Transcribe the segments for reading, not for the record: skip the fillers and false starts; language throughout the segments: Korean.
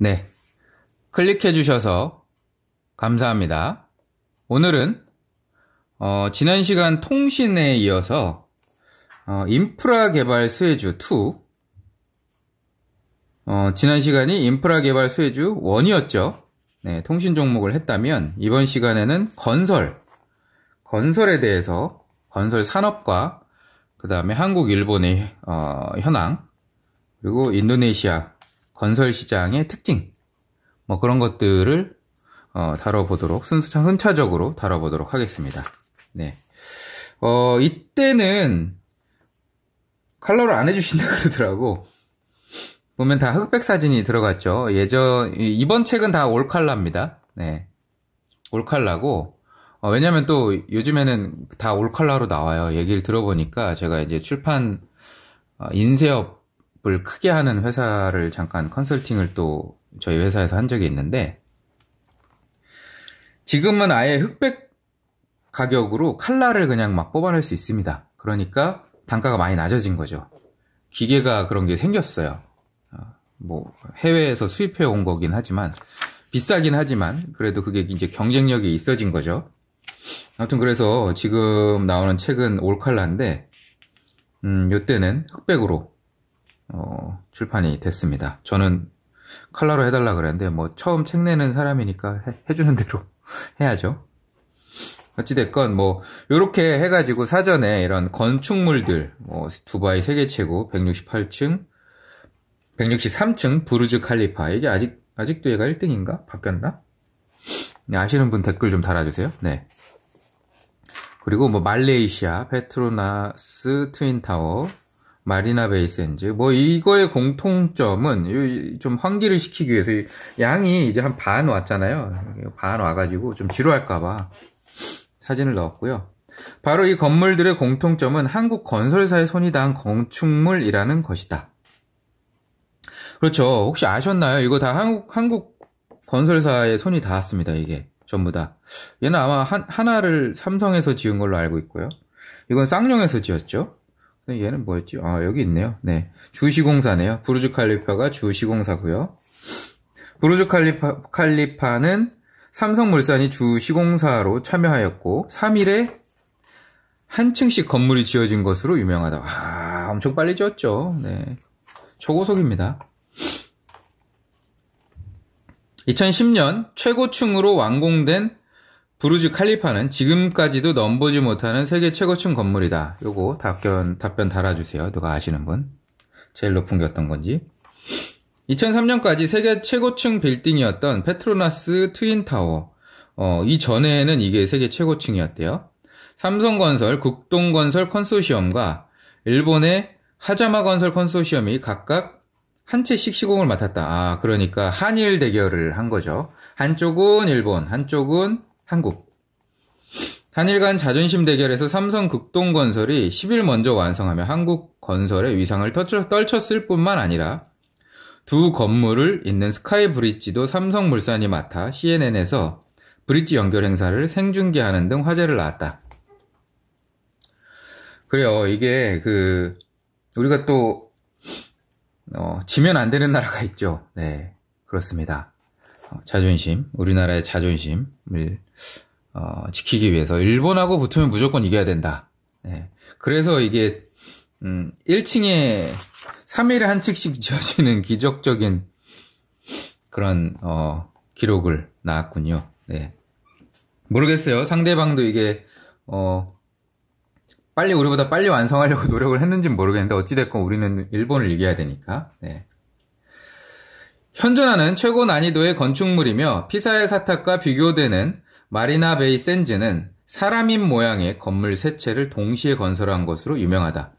네, 클릭해 주셔서 감사합니다. 오늘은 지난 시간 통신에 이어서 인프라 개발 수혜주 2, 지난 시간이 인프라 개발 수혜주 1이었죠. 네, 통신 종목을 했다면 이번 시간에는 건설에 대해서 건설 산업과 그 다음에 한국, 일본의 현황, 그리고 인도네시아 건설 시장의 특징, 뭐 그런 것들을 다뤄보도록 순차적으로 다뤄보도록 하겠습니다. 네. 이때는 컬러를 안 해주신다 그러더라고. 보면 다 흑백 사진이 들어갔죠. 이번 책은 다 올 컬러입니다. 네. 올 컬러고, 왜냐면 또 요즘에는 다 올 컬러로 나와요. 얘기를 들어보니까 제가 이제 출판, 인쇄업을 크게 하는 회사를 잠깐 컨설팅을 또 저희 회사에서 한 적이 있는데, 지금은 아예 흑백 가격으로 컬러를 그냥 막 뽑아낼 수 있습니다. 그러니까 단가가 많이 낮아진 거죠. 기계가 그런 게 생겼어요. 뭐 해외에서 수입해 온 거긴 하지만 비싸긴 하지만 그래도 그게 이제 경쟁력이 있어진 거죠. 아무튼 그래서 지금 나오는 책은 올 컬러인데 요때는 흑백으로 출판이 됐습니다. 저는 컬러로 해달라 그랬는데 뭐 처음 책 내는 사람이니까 해주는 대로 해야죠. 어찌됐건 뭐 요렇게 해가지고 사전에 이런 건축물들, 뭐 두바이 세계 최고 163층 부르즈 칼리파, 이게 아직도 얘가 1등인가? 바뀌었나? 네, 아시는 분 댓글 좀 달아주세요. 네. 그리고 뭐 말레이시아 페트로나스 트윈타워, 마리나 베이 샌즈, 뭐 이거의 공통점은 좀 환기를 시키기 위해서 양이 이제 한 반 왔잖아요. 반 와가지고 좀 지루할까봐 사진을 넣었고요. 바로 이 건물들의 공통점은 한국 건설사의 손이 닿은 건축물이라는 것이다. 그렇죠. 혹시 아셨나요? 이거 다 한국 건설사의 손이 닿았습니다. 이게 전부 다. 얘는 아마 하나를 삼성에서 지은 걸로 알고 있고요. 이건 쌍용에서 지었죠. 얘는 뭐였지? 여기 있네요. 네, 주시공사네요. 부르즈 칼리파가 주시공사고요. 부르즈 칼리파는 삼성물산이 주시공사로 참여하였고 3일에 한 층씩 건물이 지어진 것으로 유명하다. 엄청 빨리 지었죠. 네, 초고속입니다. 2010년 최고층으로 완공된 부르즈 칼리파는 지금까지도 넘보지 못하는 세계 최고층 건물이다. 요거 답변 달아주세요. 누가 아시는 분. 제일 높은 게 어떤 건지. 2003년까지 세계 최고층 빌딩이었던 페트로나스 트윈타워. 이전에는 이게 세계 최고층이었대요. 삼성건설, 국동건설 컨소시엄과 일본의 하자마건설 컨소시엄이 각각 한 채씩 시공을 맡았다. 그러니까 한일 대결을 한 거죠. 한쪽은 일본, 한쪽은 한국. 한일 간 자존심 대결에서 삼성 극동건설이 10일 먼저 완성하며 한국건설의 위상을 떨쳤을 뿐만 아니라 두 건물을 잇는 스카이 브릿지도 삼성물산이 맡아 CNN에서 브릿지 연결 행사를 생중계하는 등 화제를 낳았다. 그래요. 이게 우리가 또 지면 안 되는 나라가 있죠. 네, 그렇습니다. 자존심, 우리나라의 자존심을 지키기 위해서 일본하고 붙으면 무조건 이겨야 된다. 네, 그래서 이게 1층에 3일에 한 층씩 지어지는 기적적인 그런 기록을 낳았군요. 네, 모르겠어요. 상대방도 이게 우리보다 빨리 완성하려고 노력을 했는지는 모르겠는데 어찌됐건 우리는 일본을 이겨야 되니까. 네. 현존하는 최고 난이도의 건축물이며 피사의 사탑과 비교되는 마리나 베이 샌즈는 사람인 모양의 건물 세 채를 동시에 건설한 것으로 유명하다.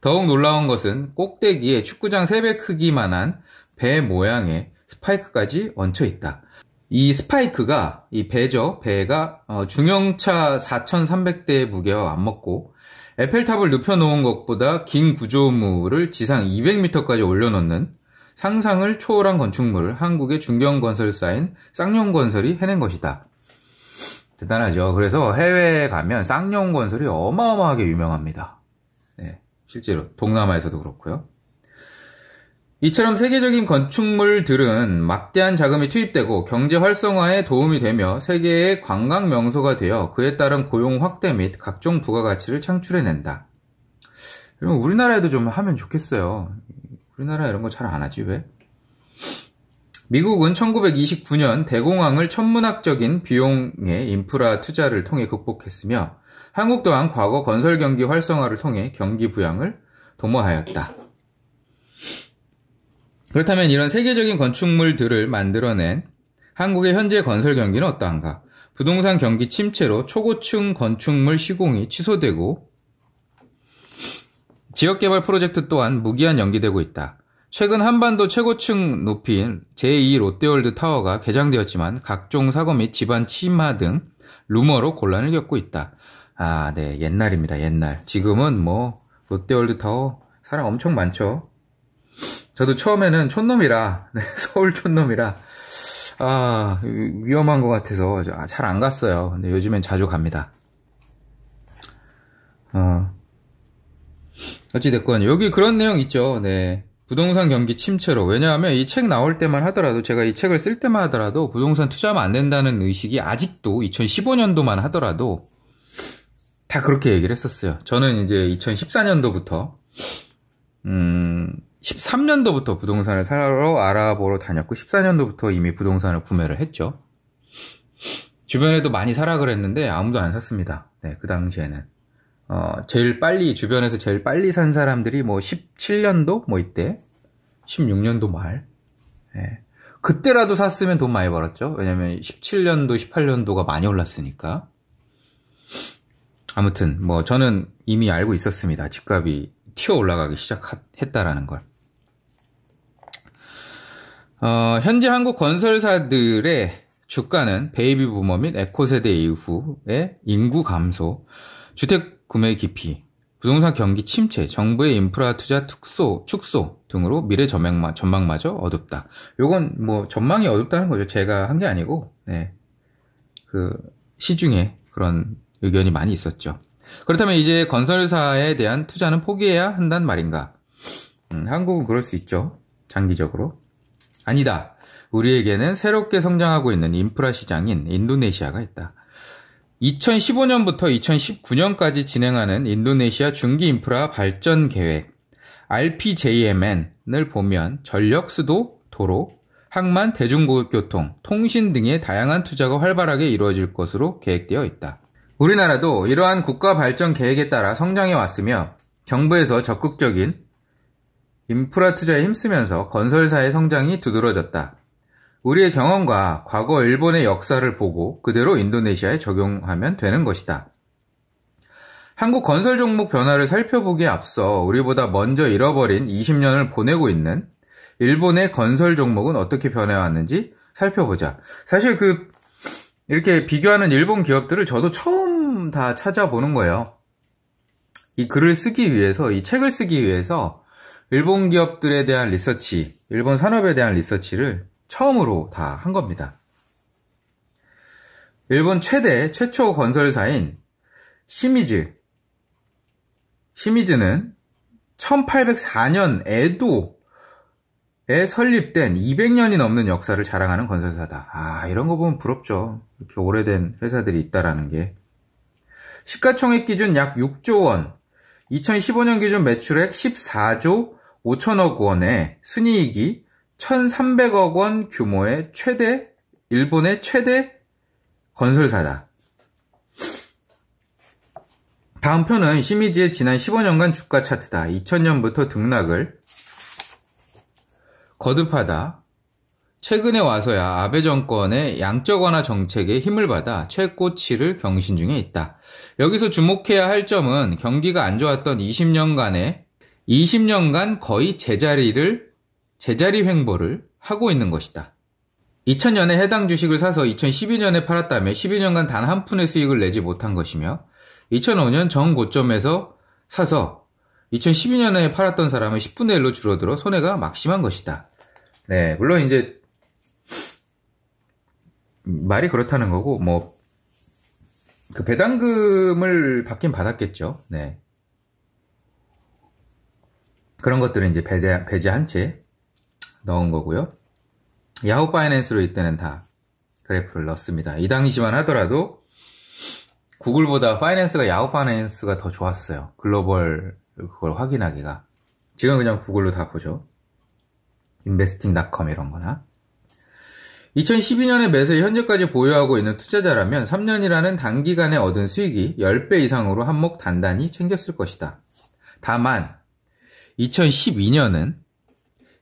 더욱 놀라운 것은 꼭대기에 축구장 3배 크기만한 배 모양의 스파이크까지 얹혀 있다. 이 스파이크가, 이 배가 중형차 4,300대의 무게와 맞먹고 에펠탑을 눕혀놓은 것보다 긴 구조물을 지상 200m까지 올려놓는 상상을 초월한 건축물을 한국의 중견건설사인 쌍용건설이 해낸 것이다. 대단하죠. 그래서 해외에 가면 쌍용건설이 어마어마하게 유명합니다. 네, 실제로 동남아에서도 그렇고요. 이처럼 세계적인 건축물들은 막대한 자금이 투입되고 경제 활성화에 도움이 되며 세계의 관광 명소가 되어 그에 따른 고용 확대 및 각종 부가가치를 창출해낸다. 그럼 우리나라에도 좀 하면 좋겠어요. 우리나라 이런 거 잘 안 하지 왜? 미국은 1929년 대공황을 천문학적인 비용의 인프라 투자를 통해 극복했으며 한국 또한 과거 건설 경기 활성화를 통해 경기 부양을 도모하였다. 그렇다면 이런 세계적인 건축물들을 만들어낸 한국의 현재 건설 경기는 어떠한가? 부동산 경기 침체로 초고층 건축물 시공이 취소되고 지역개발 프로젝트 또한 무기한 연기되고 있다. 최근 한반도 최고층 높이인 제2 롯데월드 타워가 개장되었지만 각종 사고 및 집안 침하 등 루머로 곤란을 겪고 있다. 아, 네, 옛날입니다. 옛날. 지금은 뭐 롯데월드 타워 사람 엄청 많죠. 저도 처음에는 촌놈이라, 네, 서울 촌놈이라, 위험한 것 같아서 잘 안 갔어요. 근데 요즘엔 자주 갑니다. 어찌됐건, 여기 그런 내용 있죠. 네. 부동산 경기 침체로. 왜냐하면 이 책 나올 때만 하더라도, 제가 이 책을 쓸 때만 하더라도, 부동산 투자하면 안 된다는 의식이 아직도 2015년도만 하더라도, 다 그렇게 얘기를 했었어요. 저는 이제 2014년도부터, 13년도부터 부동산을 사러 알아보러 다녔고 14년도부터 이미 부동산을 구매를 했죠. 주변에도 많이 사라 그랬는데 아무도 안 샀습니다. 네, 그 당시에는 제일 빨리 주변에서 제일 빨리 산 사람들이 뭐 17년도 뭐 이때 16년도 말. 네. 그때라도 샀으면 돈 많이 벌었죠. 왜냐면 17년도 18년도가 많이 올랐으니까. 아무튼 뭐 저는 이미 알고 있었습니다. 집값이 튀어 올라가기 시작했다라는 걸. 현재 한국 건설사들의 주가는 베이비 부머 및 에코 세대 이후의 인구 감소, 주택 구매 기피, 부동산 경기 침체, 정부의 인프라 투자 축소 등으로 미래 전망마저 어둡다. 요건 뭐 전망이 어둡다는 거죠. 제가 한 게 아니고, 네. 그 시중에 그런 의견이 많이 있었죠. 그렇다면 이제 건설사에 대한 투자는 포기해야 한단 말인가? 한국은 그럴 수 있죠. 장기적으로. 아니다. 우리에게는 새롭게 성장하고 있는 인프라 시장인 인도네시아가 있다. 2015년부터 2019년까지 진행하는 인도네시아 중기 인프라 발전 계획 RPJMN을 보면 전력, 수도, 도로, 항만, 대중교통, 통신 등의 다양한 투자가 활발하게 이루어질 것으로 계획되어 있다. 우리나라도 이러한 국가 발전 계획에 따라 성장해 왔으며 정부에서 적극적인 인프라 투자에 힘쓰면서 건설사의 성장이 두드러졌다. 우리의 경험과 과거 일본의 역사를 보고 그대로 인도네시아에 적용하면 되는 것이다. 한국 건설 종목 변화를 살펴보기에 앞서 우리보다 먼저 잃어버린 20년을 보내고 있는 일본의 건설 종목은 어떻게 변해왔는지 살펴보자. 사실 이렇게 비교하는 일본 기업들을 저도 처음 다 찾아보는 거예요. 이 글을 쓰기 위해서, 이 책을 쓰기 위해서 일본 기업들에 대한 리서치, 일본 산업에 대한 리서치를 처음으로 다 한 겁니다. 일본 최초 건설사인 시미즈는 1804년 에도에 설립된 200년이 넘는 역사를 자랑하는 건설사다. 이런 거 보면 부럽죠. 이렇게 오래된 회사들이 있다라는 게. 시가총액 기준 약 6조 원, 2015년 기준 매출액 14조 5천억 원에 순이익이 1,300억 원 규모의 일본의 최대 건설사다. 다음 표는 시미즈의 지난 15년간 주가 차트다. 2000년부터 등락을 거듭하다 최근에 와서야 아베 정권의 양적 완화 정책에 힘을 받아 최고치를 경신 중에 있다. 여기서 주목해야 할 점은 경기가 안 좋았던 20년간 거의 제자리 횡보를 하고 있는 것이다. 2000년에 해당 주식을 사서 2012년에 팔았다며 12년간 단 한 푼의 수익을 내지 못한 것이며 2005년 정고점에서 사서 2012년에 팔았던 사람은 10분의 1로 줄어들어 손해가 막심한 것이다. 네, 물론 이제 말이 그렇다는 거고 그 배당금을 받긴 받았겠죠. 네. 그런 것들은 이제 배제한 채 넣은 거고요. 야후 파이낸스로 이때는 다 그래프를 넣습니다. 이 당시만 하더라도 구글보다 파이낸스가 야후 파이낸스가 더 좋았어요. 글로벌 그걸 확인하기가. 지금 그냥 구글로 다 보죠. investing.com 이런 거나. 2012년에 매수해 현재까지 보유하고 있는 투자자라면 3년이라는 단기간에 얻은 수익이 10배 이상으로 한몫 단단히 챙겼을 것이다. 다만 2012년은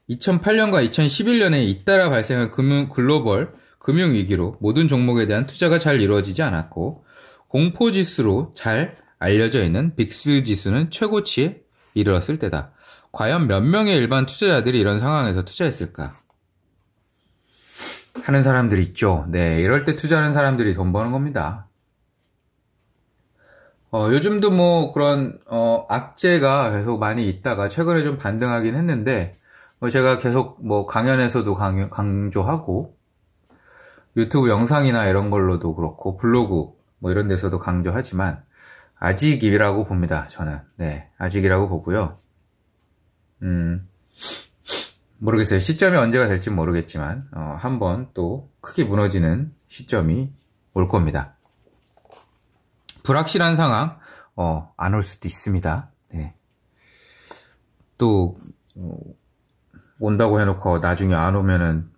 2008년과 2011년에 잇따라 발생한 글로벌 금융위기로 모든 종목에 대한 투자가 잘 이루어지지 않았고 공포지수로 잘 알려져 있는 빅스 지수는 최고치에 이르렀을 때다. 과연 몇 명의 일반 투자자들이 이런 상황에서 투자했을까? 하는 사람들이 있죠. 네, 이럴 때 투자하는 사람들이 돈 버는 겁니다. 요즘도 뭐 그런 악재가 계속 많이 있다가 최근에 좀 반등하긴 했는데 제가 계속 뭐 강연에서도 강조하고 유튜브 영상이나 이런 걸로도 그렇고 블로그 뭐 이런 데서도 강조하지만 아직이라고 봅니다. 저는. 네, 아직이라고 보고요. 모르겠어요. 시점이 언제가 될지 모르겠지만 한번 또 크게 무너지는 시점이 올 겁니다. 불확실한 상황 안 올 수도 있습니다. 네. 또 온다고 해놓고 나중에 안 오면은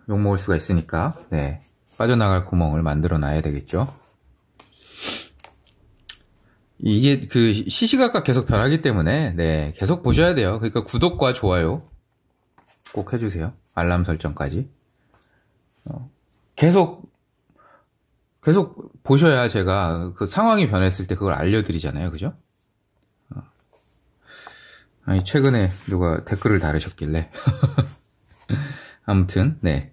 욕먹을 수가 있으니까 네, 빠져나갈 구멍을 만들어 놔야 되겠죠. 이게 그 시시각각 계속 변하기 때문에 네, 계속 보셔야 돼요. 그러니까 구독과 좋아요 꼭 해주세요. 알람 설정까지 계속 보셔야 제가 그 상황이 변했을 때 그걸 알려드리잖아요. 그죠? 아니 최근에 누가 댓글을 달으셨길래 아무튼 네,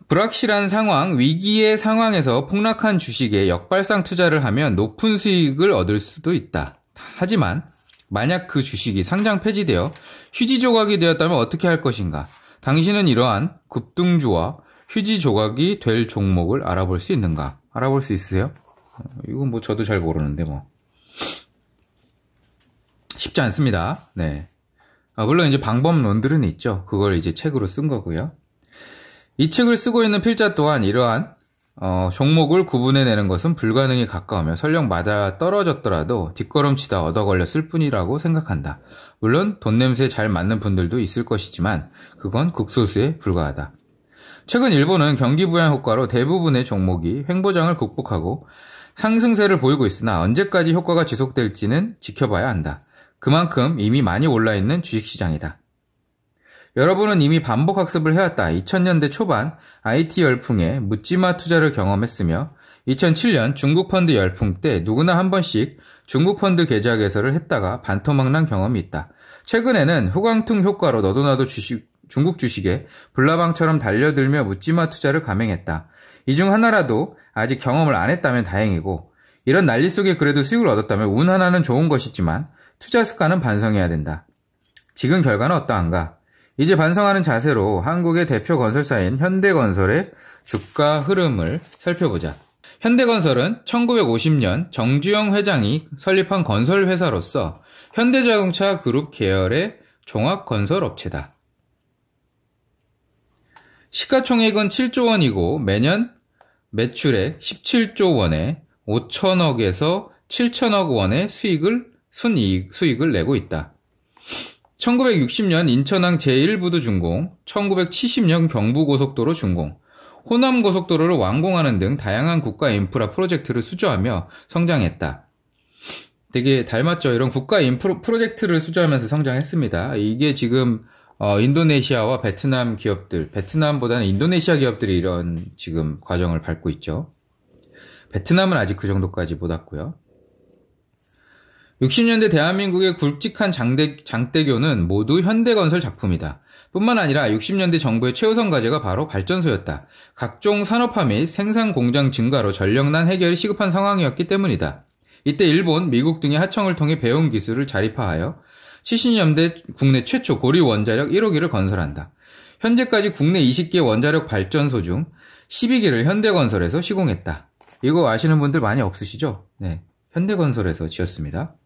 불확실한 상황, 위기의 상황에서 폭락한 주식에 역발상 투자를 하면 높은 수익을 얻을 수도 있다. 하지만 만약 그 주식이 상장 폐지되어 휴지 조각이 되었다면 어떻게 할 것인가? 당신은 이러한 급등주와 휴지 조각이 될 종목을 알아볼 수 있는가? 알아볼 수 있으세요? 이건 뭐 저도 잘 모르는데 뭐 쉽지 않습니다. 네. 물론 이제 방법론들은 있죠. 그걸 이제 책으로 쓴 거고요. 이 책을 쓰고 있는 필자 또한 이러한 종목을 구분해내는 것은 불가능에 가까우며 설령 맞아 떨어졌더라도 뒷걸음치다 얻어 걸렸을 뿐이라고 생각한다. 물론 돈 냄새에 잘 맞는 분들도 있을 것이지만 그건 극소수에 불과하다. 최근 일본은 경기 부양 효과로 대부분의 종목이 횡보장을 극복하고 상승세를 보이고 있으나 언제까지 효과가 지속될지는 지켜봐야 한다. 그만큼 이미 많이 올라있는 주식시장이다. 여러분은 이미 반복 학습을 해왔다. 2000년대 초반 IT 열풍에 묻지마 투자를 경험했으며 2007년 중국 펀드 열풍 때 누구나 한 번씩 중국 펀드 계좌 개설을 했다가 반토막난 경험이 있다. 최근에는 후광퉁 효과로 너도 나도 중국 주식에 불나방처럼 달려들며 묻지마 투자를 감행했다. 이 중 하나라도 아직 경험을 안 했다면 다행이고 이런 난리 속에 그래도 수익을 얻었다면 운 하나는 좋은 것이지만 투자 습관은 반성해야 된다. 지금 결과는 어떠한가? 이제 반성하는 자세로 한국의 대표 건설사인 현대건설의 주가 흐름을 살펴보자. 현대건설은 1950년 정주영 회장이 설립한 건설회사로서 현대자동차 그룹 계열의 종합건설업체다. 시가총액은 7조 원이고 매년 매출액 17조 원에 5천억에서 7천억 원의 순이익을 내고 있다. 1960년 인천항 제1부두 준공, 1970년 경부고속도로 준공, 호남고속도로를 완공하는 등 다양한 국가 인프라 프로젝트를 수주하며 성장했다. 되게 닮았죠? 이런 국가 인프라 프로젝트를 수주하면서 성장했습니다. 이게 지금 인도네시아와 베트남 기업들, 베트남보다는 인도네시아 기업들이 이런 지금 과정을 밟고 있죠. 베트남은 아직 그 정도까지 못 왔고요. 60년대 대한민국의 굵직한 장대교는 모두 현대건설 작품이다. 뿐만 아니라 60년대 정부의 최우선 과제가 바로 발전소였다. 각종 산업화 및 생산 공장 증가로 전력난 해결이 시급한 상황이었기 때문이다. 이때 일본, 미국 등의 하청을 통해 배운 기술을 자립화하여 70년대 국내 최초 고리 원자력 1호기를 건설한다. 현재까지 국내 20개 원자력 발전소 중 12개를 현대건설에서 시공했다. 이거 아시는 분들 많이 없으시죠? 네, 현대건설에서 지었습니다.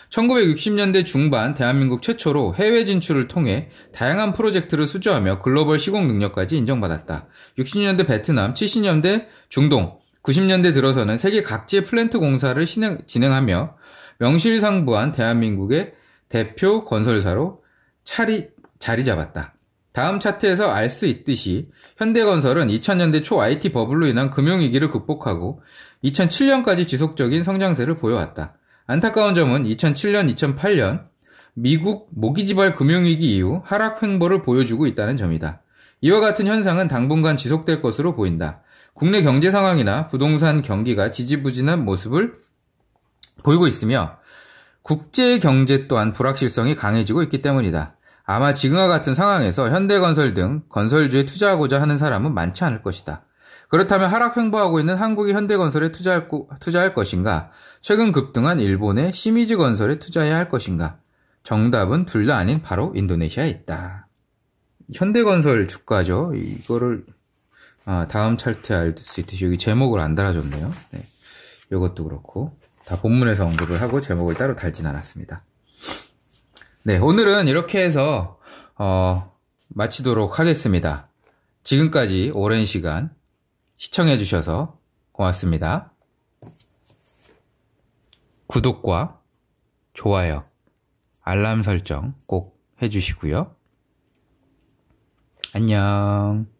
1960년대 중반 대한민국 최초로 해외 진출을 통해 다양한 프로젝트를 수주하며 글로벌 시공 능력까지 인정받았다. 60년대 베트남, 70년대 중동, 90년대 들어서는 세계 각지의 플랜트 공사를 진행하며 명실상부한 대한민국의 대표 건설사로 자리 잡았다. 다음 차트에서 알 수 있듯이 현대건설은 2000년대 초 IT 버블로 인한 금융위기를 극복하고 2007년까지 지속적인 성장세를 보여왔다. 안타까운 점은 2007년, 2008년 미국 모기지발 금융위기 이후 하락 횡보를 보여주고 있다는 점이다. 이와 같은 현상은 당분간 지속될 것으로 보인다. 국내 경제 상황이나 부동산 경기가 지지부진한 모습을 보이고 있으며 국제 경제 또한 불확실성이 강해지고 있기 때문이다. 아마 지금과 같은 상황에서 현대건설 등 건설주에 투자하고자 하는 사람은 많지 않을 것이다. 그렇다면 하락 횡보하고 있는 한국의 현대건설에 투자할 것인가? 최근 급등한 일본의 시미즈건설에 투자해야 할 것인가? 정답은 둘 다 아닌 바로 인도네시아에 있다. 현대건설 주가죠. 이거를 다음 차트에 알 수 있듯이 여기 제목을 안 달아줬네요. 네. 이것도 그렇고 다 본문에서 언급을 하고 제목을 따로 달진 않았습니다. 네, 오늘은 이렇게 해서 마치도록 하겠습니다. 지금까지 오랜 시간 시청해 주셔서 고맙습니다. 구독과 좋아요, 알람 설정 꼭 해주시고요. 안녕.